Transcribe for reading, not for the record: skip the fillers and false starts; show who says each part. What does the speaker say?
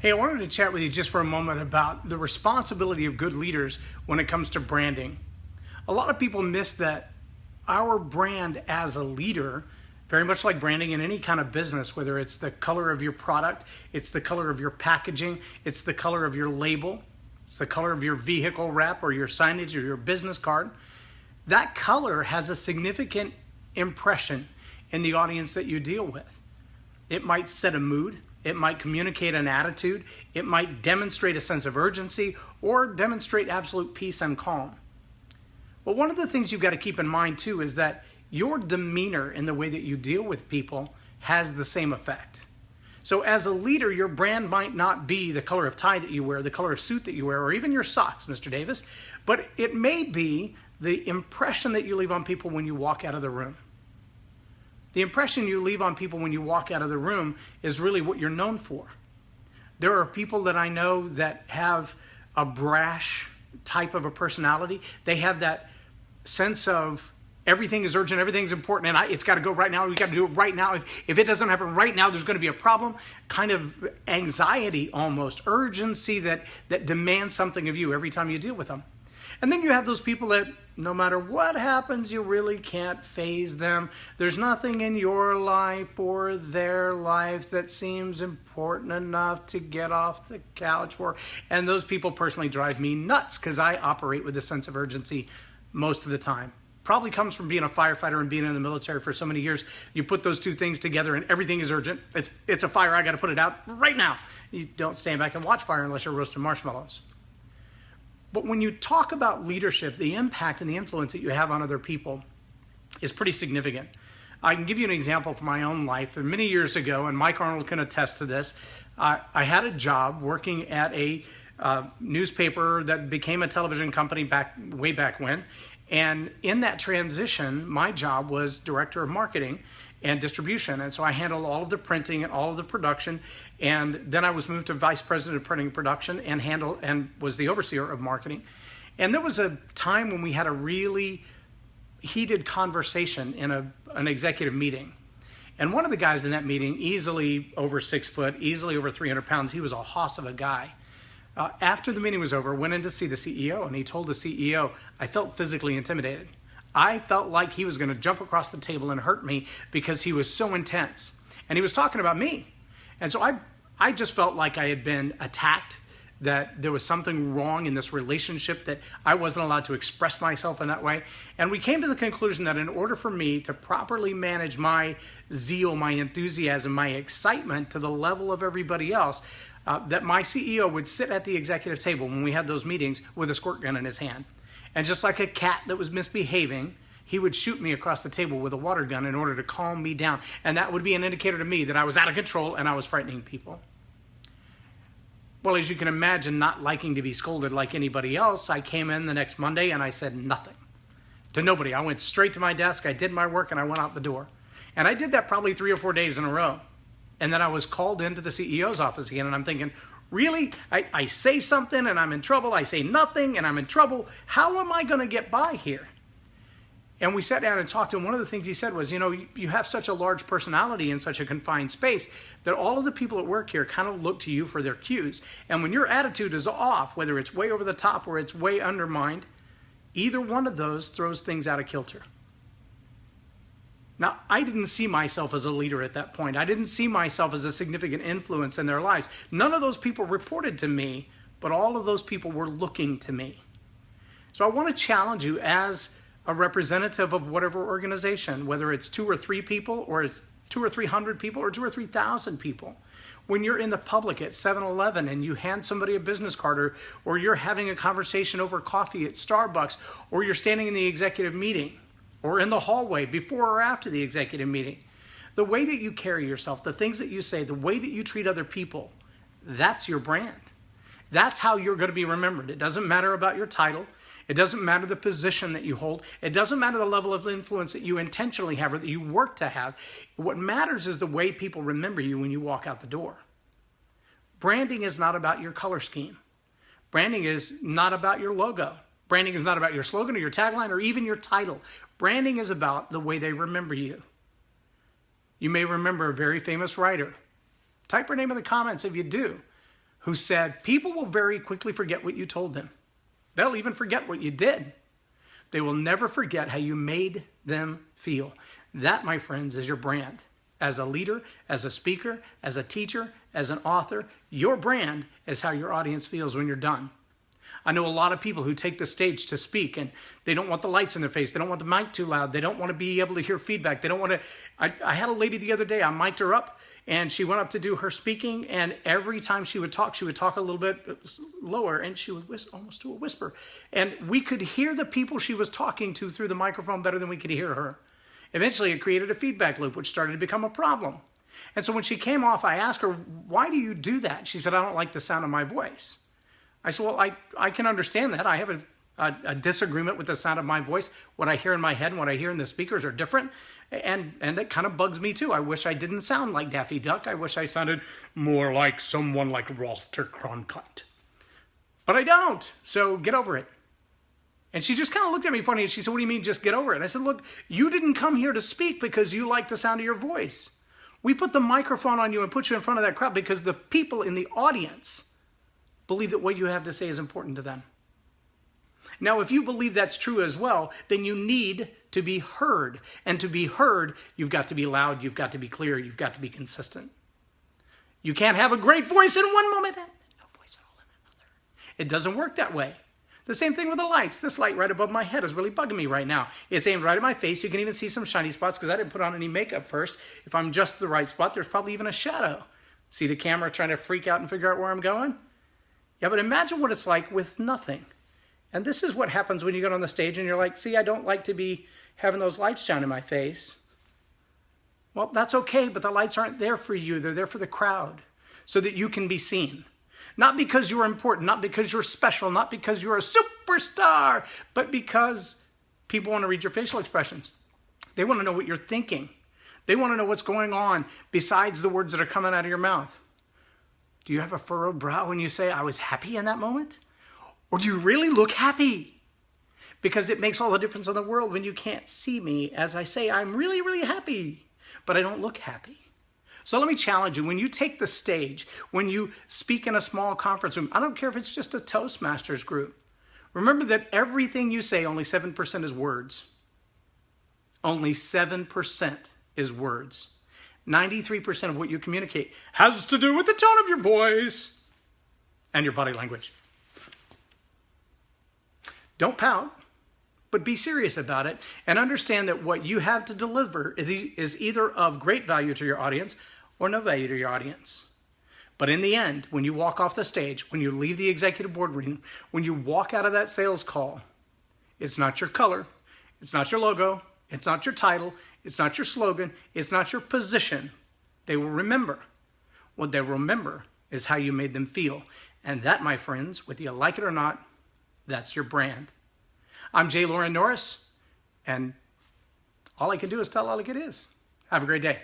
Speaker 1: Hey, I wanted to chat with you just for a moment about the responsibility of good leaders when it comes to branding. A lot of people miss that our brand as a leader, very much like branding in any kind of business, whether it's the color of your product, it's the color of your packaging, it's the color of your label, it's the color of your vehicle wrap or your signage or your business card, that color has a significant impression in the audience that you deal with. It might set a mood. It might communicate an attitude. It might demonstrate a sense of urgency or demonstrate absolute peace and calm. But one of the things you've got to keep in mind too is that your demeanor in the way that you deal with people has the same effect. So as a leader, your brand might not be the color of tie that you wear, the color of suit that you wear, or even your socks, Mr. Davis, but it may be the impression that you leave on people when you walk out of the room. The impression you leave on people when you walk out of the room is really what you're known for. There are people that I know that have a brash type of a personality. They have that sense of everything is urgent, everything's important, and it's got to go right now. We got to do it right now. If it doesn't happen right now, there's going to be a problem. Kind of anxiety almost, urgency that demands something of you every time you deal with them. And then you have those people that no matter what happens, you really can't faze them. There's nothing in your life or their life that seems important enough to get off the couch for. And those people personally drive me nuts because I operate with a sense of urgency most of the time. Probably comes from being a firefighter and being in the military for so many years. You put those two things together and everything is urgent. It's a fire, I got to put it out right now. You don't stand back and watch fire unless you're roasting marshmallows. But when you talk about leadership, the impact and the influence that you have on other people is pretty significant. I can give you an example from my own life. And many years ago, and Mike Arnold can attest to this, I had a job working at a newspaper that became a television company way back when. And in that transition, my job was director of marketing and distribution. And so I handled all of the printing and all of the production. And then I was moved to vice president of printing and production and was the overseer of marketing. And there was a time when we had a really heated conversation in an executive meeting. And one of the guys in that meeting, easily over 6 foot, easily over 300 pounds, he was a hoss of a guy. After the meeting was over, went in to see the CEO, and he told the CEO, I felt physically intimidated. I felt like he was going to jump across the table and hurt me because he was so intense. And he was talking about me. And so I just felt like I had been attacked, that there was something wrong in this relationship, that I wasn't allowed to express myself in that way. And we came to the conclusion that in order for me to properly manage my zeal, my enthusiasm, my excitement to the level of everybody else, that my CEO would sit at the executive table when we had those meetings with a squirt gun in his hand. And just like a cat that was misbehaving, he would shoot me across the table with a water gun in order to calm me down. And that would be an indicator to me that I was out of control and I was frightening people. Well, as you can imagine, not liking to be scolded like anybody else, I came in the next Monday and I said nothing to nobody. I went straight to my desk, I did my work, and I went out the door. And I did that probably 3 or 4 days in a row. And then I was called into the CEO's office again, and I'm thinking, really? I say something and I'm in trouble. I say nothing and I'm in trouble. How am I going to get by here? And we sat down and talked to him. One of the things he said was, you have such a large personality in such a confined space that all of the people at work here kind of look to you for their cues. And when your attitude is off, whether it's way over the top or it's way undermined, either one of those throws things out of kilter. Now, I didn't see myself as a leader at that point. I didn't see myself as a significant influence in their lives. None of those people reported to me, but all of those people were looking to me. So I want to challenge you as a representative of whatever organization, whether it's 2 or 3 people, or it's 200 or 300 people, or 2,000 or 3,000 people. When you're in the public at 7-Eleven and you hand somebody a business card, or you're having a conversation over coffee at Starbucks, or you're standing in the executive meeting, or in the hallway before or after the executive meeting, the way that you carry yourself, the things that you say, the way that you treat other people, that's your brand. That's how you're going to be remembered. It doesn't matter about your title. It doesn't matter the position that you hold. It doesn't matter the level of influence that you intentionally have or that you work to have. What matters is the way people remember you when you walk out the door. Branding is not about your color scheme. Branding is not about your logo. Branding is not about your slogan or your tagline or even your title. Branding is about the way they remember you. You may remember a very famous writer. Type her name in the comments if you do. who said, people will very quickly forget what you told them. They'll even forget what you did. They will never forget how you made them feel. That, my friends, is your brand. As a leader, as a speaker, as a teacher, as an author, your brand is how your audience feels when you're done. I know a lot of people who take the stage to speak and they don't want the lights in their face. They don't want the mic too loud. They don't want to be able to hear feedback. They don't want to. I had a lady the other day, I mic'd her up and she went up to do her speaking, and every time she would talk a little bit lower and she would almost do a whisper. And we could hear the people she was talking to through the microphone better than we could hear her. Eventually, it created a feedback loop, which started to become a problem. And so when she came off, I asked her, why do you do that? She said, I don't like the sound of my voice. I said, well, I can understand that. I have a disagreement with the sound of my voice. What I hear in my head and what I hear in the speakers are different. And that kind of bugs me too. I wish I didn't sound like Daffy Duck. I wish I sounded more like someone like Walter Cronkite. But I don't, so get over it. And she just kind of looked at me funny and she said, what do you mean just get over it? I said, look, you didn't come here to speak because you like the sound of your voice. We put the microphone on you and put you in front of that crowd because the people in the audience believe that what you have to say is important to them. Now, if you believe that's true as well, then you need to be heard. And to be heard, you've got to be loud, you've got to be clear, you've got to be consistent. You can't have a great voice in one moment and no voice at all in another. It doesn't work that way. The same thing with the lights. This light right above my head is really bugging me right now. It's aimed right at my face. You can even see some shiny spots because I didn't put on any makeup first. If I'm just the right spot, there's probably even a shadow. See the camera trying to freak out and figure out where I'm going? Yeah, but imagine what it's like with nothing. And this is what happens when you get on the stage and you're like, see, I don't like to be having those lights shine in my face. Well, that's okay, but the lights aren't there for you. They're there for the crowd so that you can be seen. Not because you're important, not because you're special, not because you're a superstar, but because people want to read your facial expressions. They want to know what you're thinking. They want to know what's going on besides the words that are coming out of your mouth. Do you have a furrowed brow when you say, I was happy in that moment? Or do you really look happy? Because it makes all the difference in the world when you can't see me as I say, I'm really, really happy, but I don't look happy. So let me challenge you, when you take the stage, when you speak in a small conference room, I don't care if it's just a Toastmasters group, remember that everything you say, only 7% is words. Only 7% is words. 93% of what you communicate has to do with the tone of your voice and your body language. Don't pout, but be serious about it and understand that what you have to deliver is either of great value to your audience or no value to your audience. But in the end, when you walk off the stage, when you leave the executive boardroom, when you walk out of that sales call, it's not your color, it's not your logo, it's not your title, it's not your slogan, it's not your position. They will remember. What they remember is how you made them feel. And that, my friends, whether you like it or not, that's your brand. I'm J Loren Norris, and all I can do is tell it like it is. Have a great day.